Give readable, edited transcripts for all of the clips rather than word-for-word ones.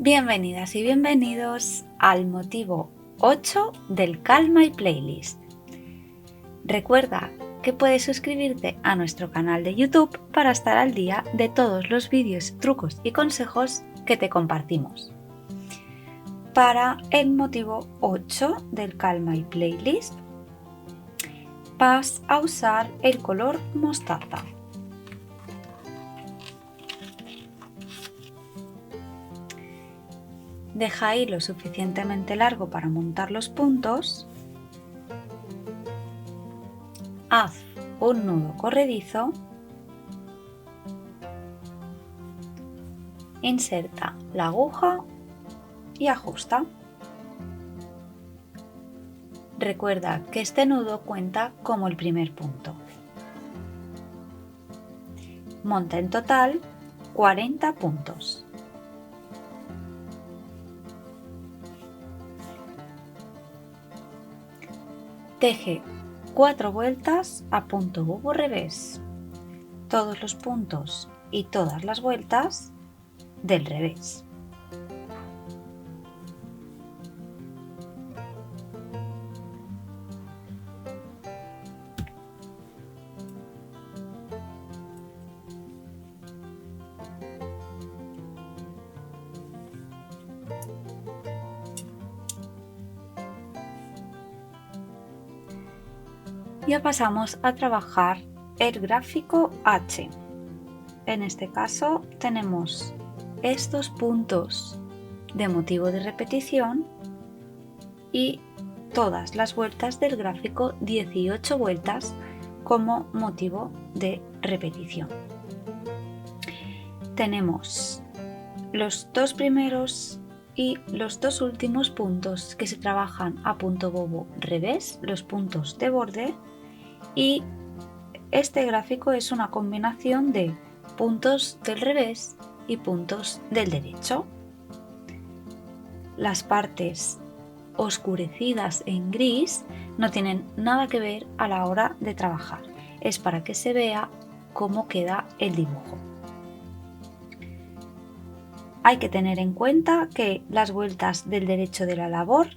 Bienvenidas y bienvenidos al motivo 8 del Calm My Playlist. Recuerda que puedes suscribirte a nuestro canal de YouTube para estar al día de todos los vídeos, trucos y consejos que te compartimos. Para el motivo 8 del Calm My Playlist vas a usar el color mostaza. Deja hilo suficientemente largo para montar los puntos. Haz un nudo corredizo. Inserta la aguja y ajusta. Recuerda que este nudo cuenta como el primer punto. Monta en total 40 puntos. Teje 4 vueltas a punto bobo revés, todos los puntos y todas las vueltas del revés. Ya pasamos a trabajar el gráfico H. En este caso tenemos estos puntos de motivo de repetición y todas las vueltas del gráfico 18 vueltas como motivo de repetición. Tenemos los dos primeros y los dos últimos puntos que se trabajan a punto bobo revés, los puntos de borde. Y este gráfico es una combinación de puntos del revés y puntos del derecho. Las partes oscurecidas en gris no tienen nada que ver a la hora de trabajar. Es para que se vea cómo queda el dibujo. Hay que tener en cuenta que las vueltas del derecho de la labor,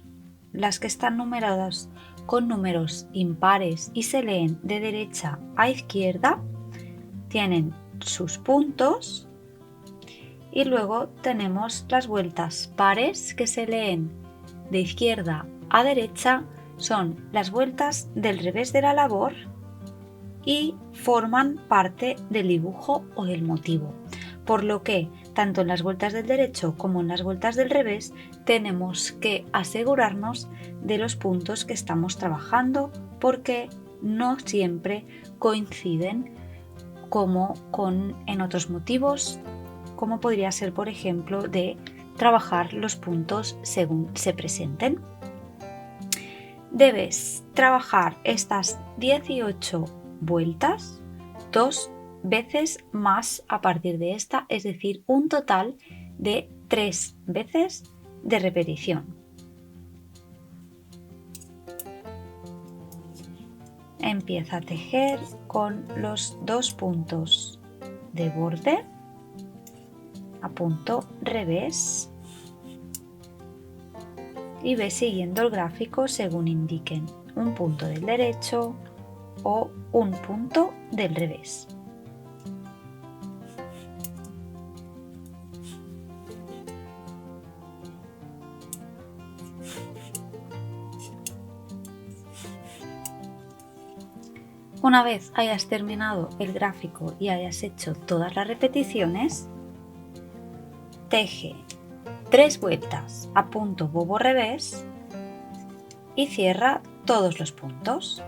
las que están numeradas con números impares y se leen de derecha a izquierda, tienen sus puntos, y luego tenemos las vueltas pares que se leen de izquierda a derecha, son las vueltas del revés de la labor y forman parte del dibujo o del motivo. Por lo que tanto en las vueltas del derecho como en las vueltas del revés tenemos que asegurarnos de los puntos que estamos trabajando, porque no siempre coinciden como en otros motivos, como podría ser, por ejemplo, de trabajar los puntos según se presenten. Debes trabajar estas 18 vueltas 2 veces más a partir de esta, es decir, un total de 3 veces de repetición. Empieza a tejer con los dos puntos de borde a punto revés y ve siguiendo el gráfico según indiquen un punto del derecho o un punto del revés. Una vez hayas terminado el gráfico y hayas hecho todas las repeticiones, teje 3 vueltas a punto bobo revés y cierra todos los puntos.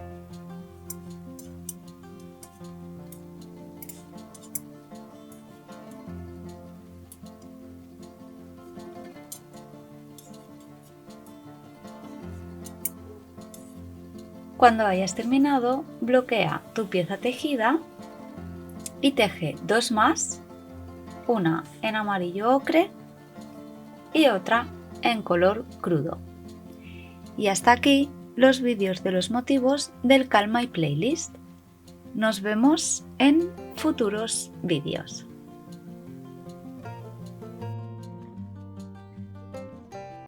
Cuando hayas terminado, bloquea tu pieza tejida y teje 2 más, una en amarillo ocre y otra en color crudo. Y hasta aquí los vídeos de los motivos del Calm My Playlist. Nos vemos en futuros vídeos.